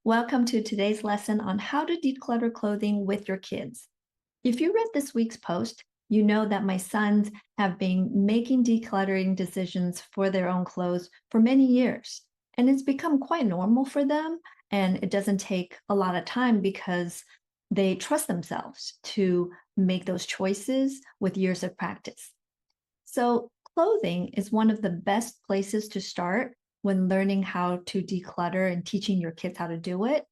Welcome to today's lesson on how to declutter clothing with your kids. If you read this week's post, you know that my sons have been making decluttering decisions for their own clothes for many years. And it's become quite normal for them. And it doesn't take a lot of time because they trust themselves to make those choices with years of practice. So, clothing is one of the best places to start when learning how to declutter and teaching your kids how to do it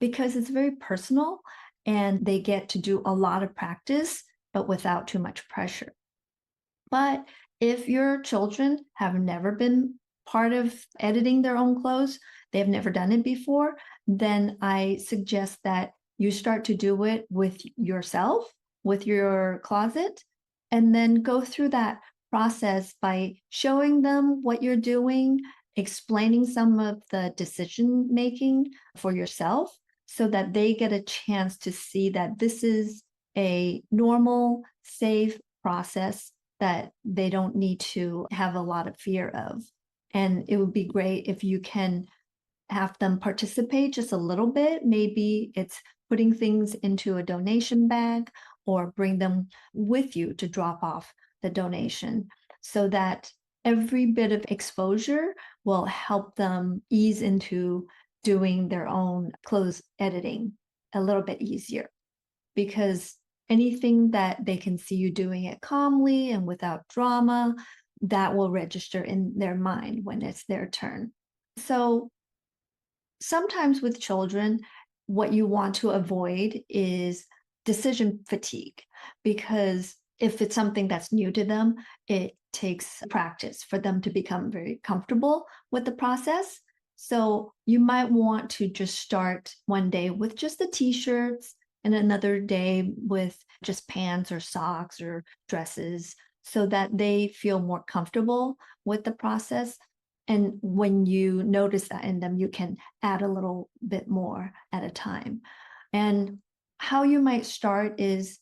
because it's very personal and they get to do a lot of practice, but without too much pressure. But if your children have never been part of editing their own clothes, they've never done it before, then I suggest that you start to do it with yourself, with your closet, and then go through that process by showing them what you're doing, explaining some of the decision making for yourself so that they get a chance to see that this is a normal, safe process that they don't need to have a lot of fear of. And it would be great if you can have them participate just a little bit. Maybe it's putting things into a donation bag or bring them with you to drop off the donation so that every bit of exposure will help them ease into doing their own clothes editing a little bit easier because anything that they can see you doing it calmly and without drama, that will register in their mind when it's their turn. So sometimes with children, what you want to avoid is decision fatigue because if it's something that's new to them, it takes practice for them to become very comfortable with the process. So you might want to just start one day with just the t-shirts and another day with just pants or socks or dresses so that they feel more comfortable with the process. And when you notice that in them, you can add a little bit more at a time. And how you might start is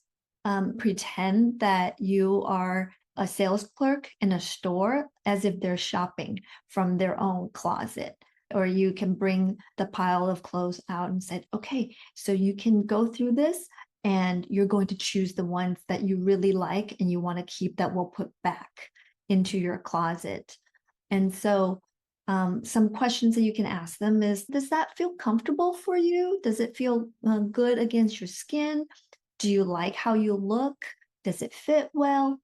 pretend that you are a sales clerk in a store as if they're shopping from their own closet. Or you can bring the pile of clothes out and say, okay, so you can go through this and you're going to choose the ones that you really like and you want to keep that will put back into your closet. And so some questions that you can ask them is, does that feel comfortable for you? Does it feel good against your skin? Do you like how you look? Does it fit well?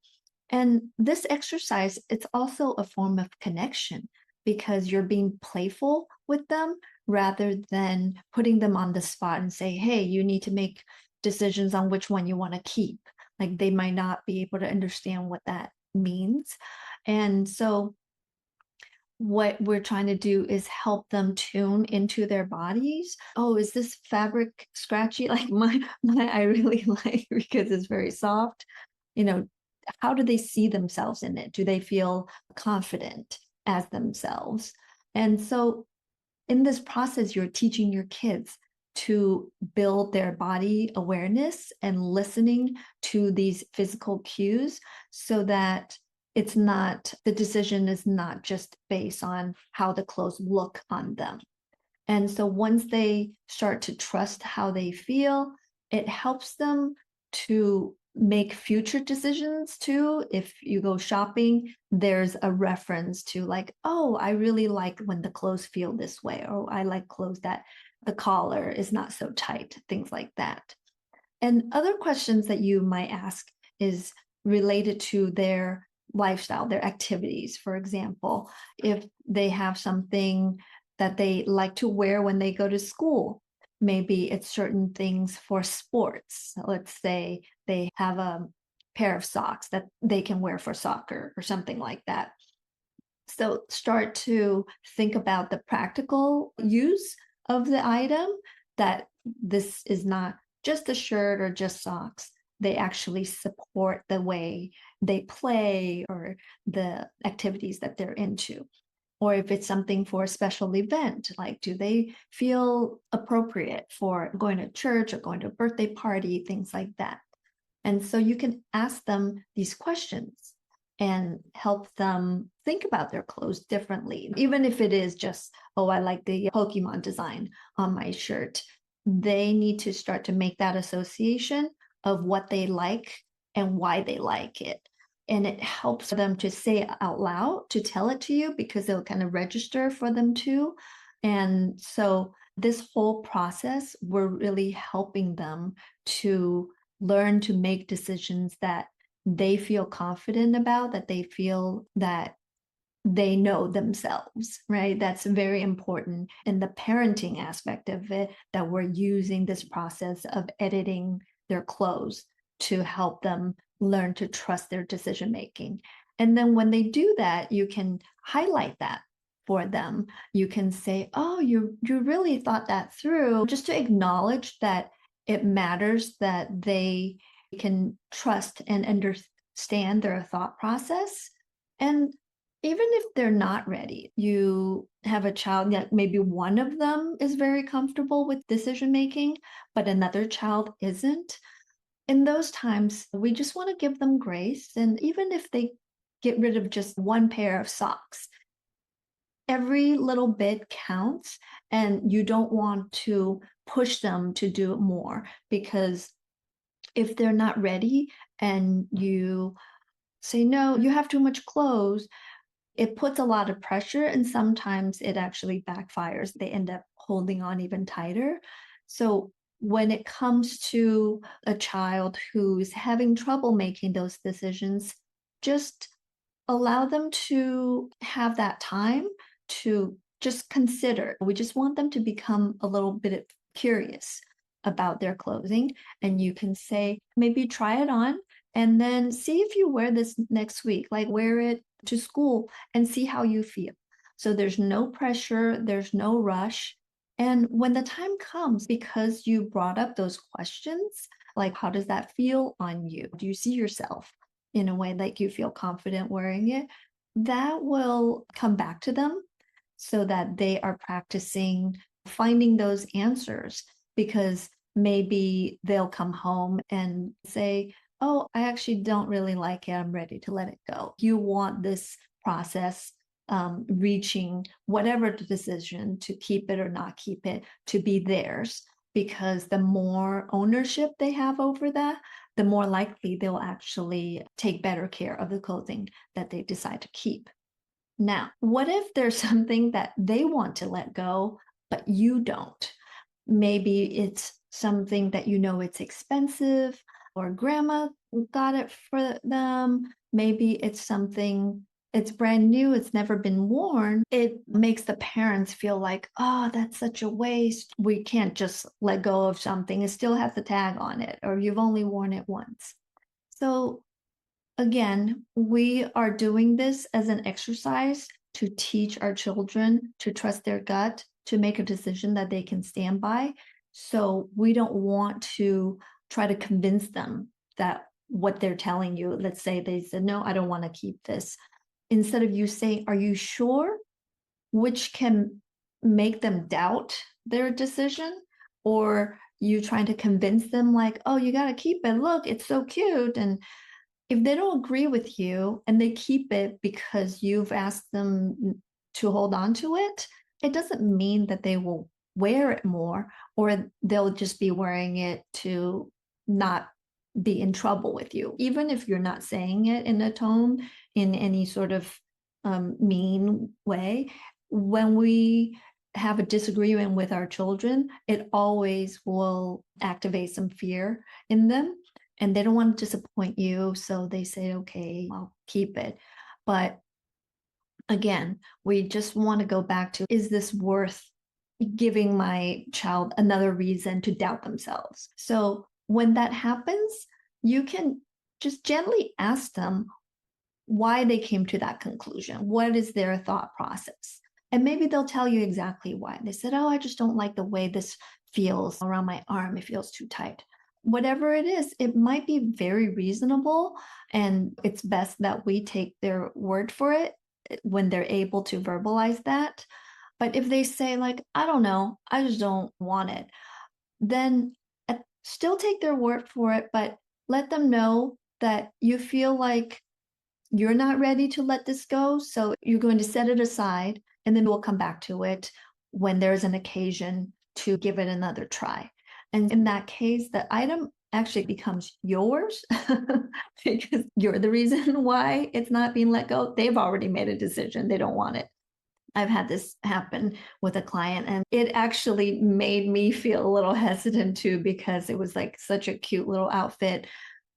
And this exercise, it's also a form of connection because you're being playful with them rather than putting them on the spot and say, hey, you need to make decisions on which one you want to keep. Like they might not be able to understand what that means. And so what we're trying to do is help them tune into their bodies. Oh, is this fabric scratchy? Like my I really like because it's very soft. You know, how do they see themselves in it? Do they feel confident as themselves? And so in this process, you're teaching your kids to build their body awareness and listening to these physical cues so that it's not, the decision is not just based on how the clothes look on them. And so once they start to trust how they feel, it helps them to make future decisions too. If you go shopping, there's a reference to like, oh, I really like when the clothes feel this way, or I like clothes that the collar is not so tight, things like that. And other questions that you might ask is related to their lifestyle, their activities. For example, if they have something that they like to wear when they go to school, maybe it's certain things for sports. Let's say they have a pair of socks that they can wear for soccer or something like that. So start to think about the practical use of the item, that this is not just a shirt or just socks. They actually support the way they play or the activities that they're into. Or if it's something for a special event, like do they feel appropriate for going to church or going to a birthday party, things like that. And so you can ask them these questions and help them think about their clothes differently. Even if it is just, oh, I like the Pokemon design on my shirt, they need to start to make that association of what they like and why they like it. And it helps them to say it out loud, to tell it to you, because it'll kind of register for them too. And so this whole process, we're really helping them to learn to make decisions that they feel confident about, that they feel that they know themselves, right? That's very important in the parenting aspect of it, that we're using this process of editing their clothes to help them learn to trust their decision making. And then when they do that, you can highlight that for them. You can say, oh, you really thought that through, just to acknowledge that it matters that they can trust and understand their thought process. And even if they're not ready, you have a child that maybe one of them is very comfortable with decision making, but another child isn't. In those times, we just want to give them grace. And even if they get rid of just one pair of socks, every little bit counts. And you don't want to push them to do more, because if they're not ready and you say, no, you have too much clothes, it puts a lot of pressure, and sometimes it actually backfires. They end up holding on even tighter. So when it comes to a child who's having trouble making those decisions, just allow them to have that time to just consider. We just want them to become a little bit curious about their clothing. And you can say, maybe try it on and then see if you wear this next week, like wear it to school and see how you feel. So there's no pressure, there's no rush. And when the time comes, because you brought up those questions, like how does that feel on you? Do you see yourself in a way like you feel confident wearing it? That will come back to them so that they are practicing finding those answers, because maybe they'll come home and say, oh, I actually don't really like it. I'm ready to let it go. You want this process, reaching whatever decision to keep it or not keep it, to be theirs, because the more ownership they have over that, the more likely they'll actually take better care of the clothing that they decide to keep. Now, what if there's something that they want to let go, but you don't? Maybe it's something that you know it's expensive, or grandma got it for them. Maybe it's something, it's brand new, it's never been worn. It makes the parents feel like, oh, that's such a waste. We can't just let go of something. It still has the tag on it, or you've only worn it once. So again, we are doing this as an exercise to teach our children to trust their gut, to make a decision that they can stand by. So we don't want to try to convince them that what they're telling you, let's say they said, no, I don't want to keep this. Instead of you saying, are you sure? Which can make them doubt their decision, or you trying to convince them like, oh, you got to keep it. Look, it's so cute. And if they don't agree with you and they keep it because you've asked them to hold on to it, it doesn't mean that they will wear it more, or they'll just be wearing it to not be in trouble with you. Even if you're not saying it in a tone, in any sort of mean way, when we have a disagreement with our children, it always will activate some fear in them, and they don't want to disappoint you. So they say, okay, I'll keep it. But again, we just want to go back to, is this worth giving my child another reason to doubt themselves? So when that happens, you can just gently ask them why they came to that conclusion. What is their thought process? And maybe they'll tell you exactly why. They said, oh, I just don't like the way this feels around my arm. It feels too tight. Whatever it is, it might be very reasonable. And it's best that we take their word for it when they're able to verbalize that. But if they say, like, I don't know, I just don't want it, then still take their word for it, but let them know that you feel like you're not ready to let this go. So you're going to set it aside and then we'll come back to it when there's an occasion to give it another try. And in that case, the item actually becomes yours because you're the reason why it's not being let go. They've already made a decision, they don't want it. I've had this happen with a client, and it actually made me feel a little hesitant too because it was like such a cute little outfit.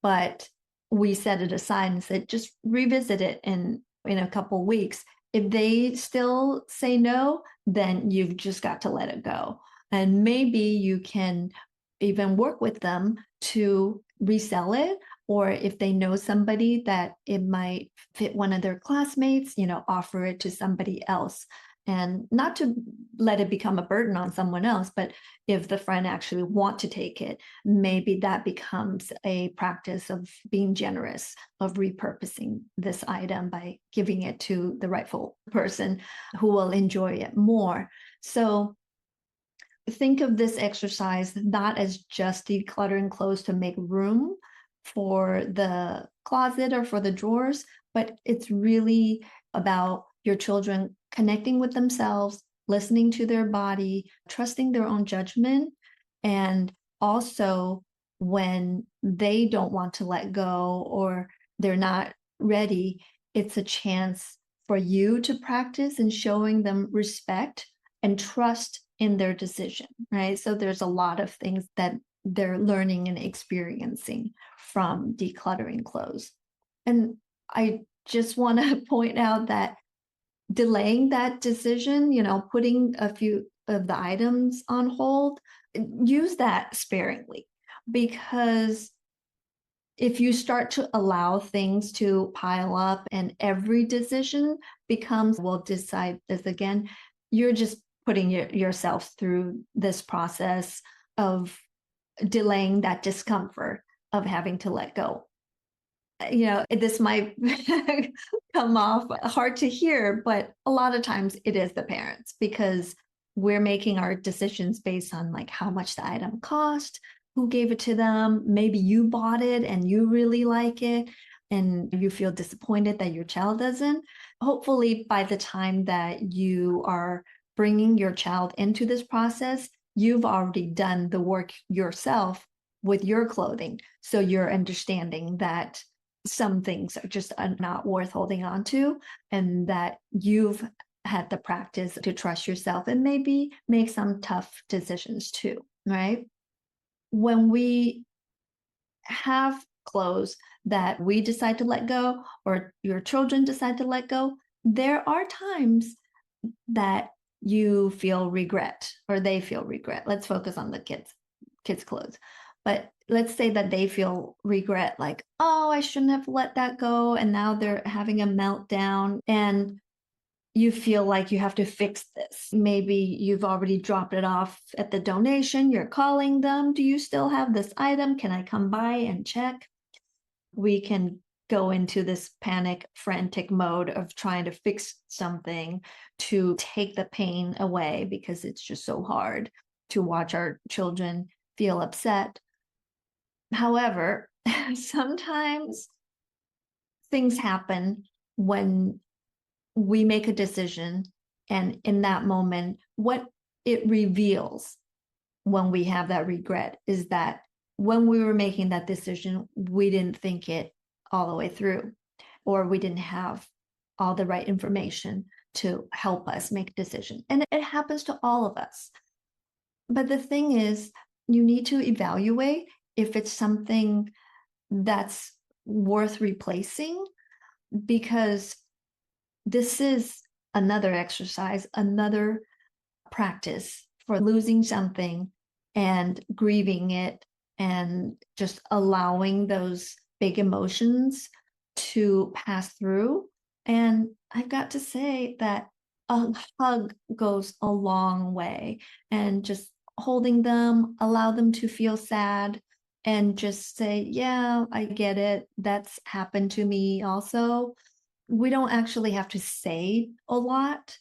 But we set it aside and said, just revisit it in a couple weeks. If they still say no, then you've just got to let it go. And maybe you can even work with them to resell it, or if they know somebody that it might fit one of their classmates, offer it to somebody else. And not to let it become a burden on someone else, but if the friend actually want to take it, maybe that becomes a practice of being generous, of repurposing this item by giving it to the rightful person who will enjoy it more. So think of this exercise not as just decluttering clothes to make room for the closet or for the drawers, but it's really about your children connecting with themselves, listening to their body, trusting their own judgment, and also when they don't want to let go or they're not ready, it's a chance for you to practice and showing them respect and trust in their decision, right? So there's a lot of things that they're learning and experiencing from decluttering clothes. And I just want to point out that delaying that decision, putting a few of the items on hold, use that sparingly, because if you start to allow things to pile up and every decision becomes, we'll decide this again, you're just putting yourself through this process of delaying that discomfort of having to let go. This might come off hard to hear, but a lot of times it is the parents, because we're making our decisions based on like how much the item cost, who gave it to them. Maybe you bought it and you really like it and you feel disappointed that your child doesn't. Hopefully, by the time that you are bringing your child into this process, you've already done the work yourself with your clothing. So you're understanding that some things are just not worth holding on to, and that you've had the practice to trust yourself and maybe make some tough decisions too, right? When we have clothes that we decide to let go or your children decide to let go, there are times that you feel regret or they feel regret. Let's focus on the kids' clothes. But let's say that they feel regret, like, oh, I shouldn't have let that go. And now they're having a meltdown and you feel like you have to fix this. Maybe you've already dropped it off at the donation. You're calling them. Do you still have this item? Can I come by and check? We can go into this panic, frantic mode of trying to fix something to take the pain away, because it's just so hard to watch our children feel upset. However, sometimes things happen when we make a decision, and in that moment, what it reveals when we have that regret is that when we were making that decision, we didn't think it all the way through, or we didn't have all the right information to help us make a decision. And it happens to all of us. But the thing is, you need to evaluate if it's something that's worth replacing, because this is another exercise, another practice for losing something and grieving it and just allowing those big emotions to pass through. And I've got to say that a hug goes a long way, and just holding them, allow them to feel sad and just say, yeah, I get it. That's happened to me also. We don't actually have to say a lot,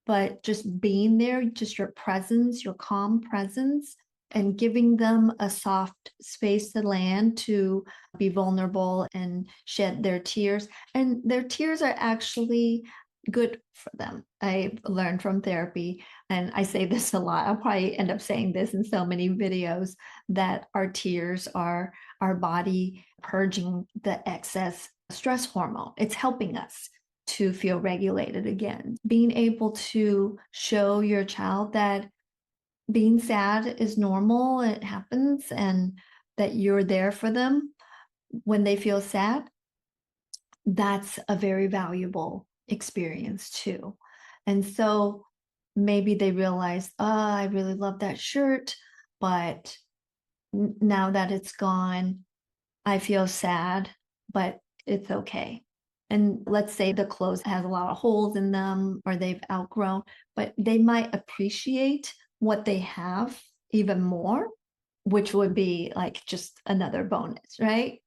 but just being there, just your presence, your calm presence and giving them a soft space to land, to be vulnerable and shed their tears. And their tears are actually good for them. I learned from therapy, and I say this a lot. I'll probably end up saying this in so many videos, that our tears are our body purging the excess stress hormone. It's helping us to feel regulated again. Being able to show your child that being sad is normal, it happens, and that you're there for them when they feel sad, that's a very valuable experience too. And so maybe they realize, oh, I really love that shirt, but now that it's gone, I feel sad, but it's okay. And let's say the clothes has a lot of holes in them or they've outgrown, but they might appreciate what they have even more, which would be like just another bonus, right?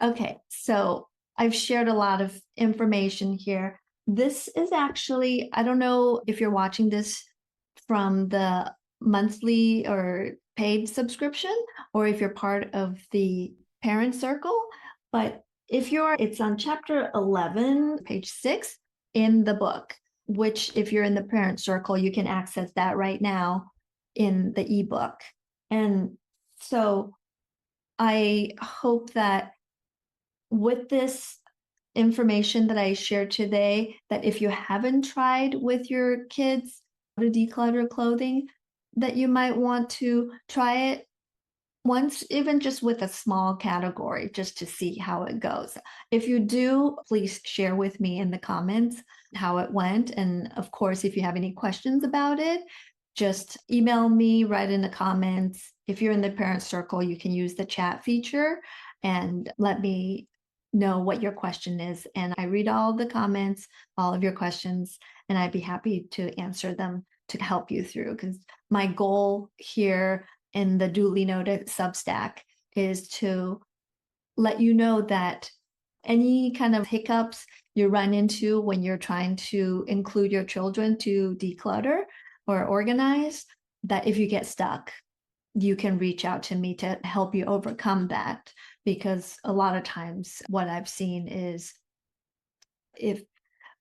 Okay, so I've shared a lot of information here. This is actually, I don't know if you're watching this from the monthly or paid subscription, or if you're part of the parent circle, but if you're, it's on chapter 11, page 6 in the book, which if you're in the parent circle, you can access that right now in the ebook. And so I hope that with this information that I shared today, that if you haven't tried with your kids to declutter clothing, that you might want to try it once, even just with a small category, just to see how it goes. If you do, please share with me in the comments how it went. And of course, if you have any questions about it, just email me, write in the comments. If you're in the parent circle, you can use the chat feature and let me know what your question is. And I read all the comments, all of your questions, and I'd be happy to answer them to help you through. Because my goal here in the Duly Noted Substack is to let you know that any kind of hiccups you run into when you're trying to include your children to declutter or organize, that if you get stuck, you can reach out to me to help you overcome that. Because a lot of times what I've seen is if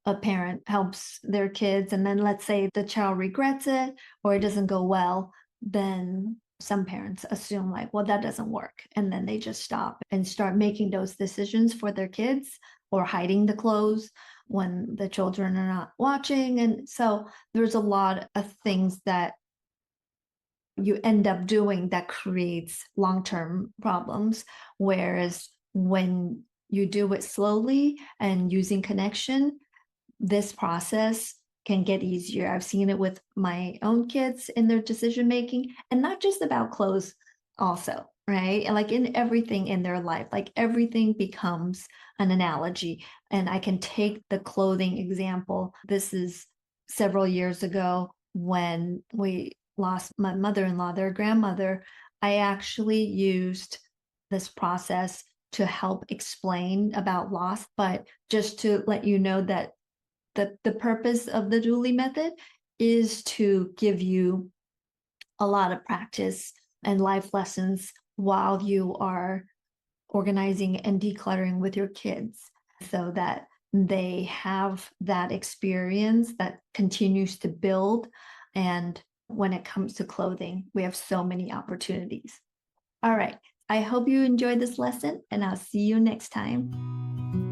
a parent helps their kids and then let's say the child regrets it or it doesn't go well, then some parents assume like, well, that doesn't work. And then they just stop and start making those decisions for their kids or hiding the clothes when the children are not watching. And so there's a lot of things that you end up doing that creates long-term problems. Whereas when you do it slowly and using connection, this process can get easier. I've seen it with my own kids in their decision making, and not just about clothes also, right? And like in everything in their life, like everything becomes an analogy. And I can take the clothing example. This is several years ago when we lost my mother-in-law, their grandmother. I actually used this process to help explain about loss, but just to let you know that the purpose of the Dooley method is to give you a lot of practice and life lessons while you are organizing and decluttering with your kids, so that they have that experience that continues to build. And when it comes to clothing, we have so many opportunities. All right. I hope you enjoyed this lesson, and I'll see you next time.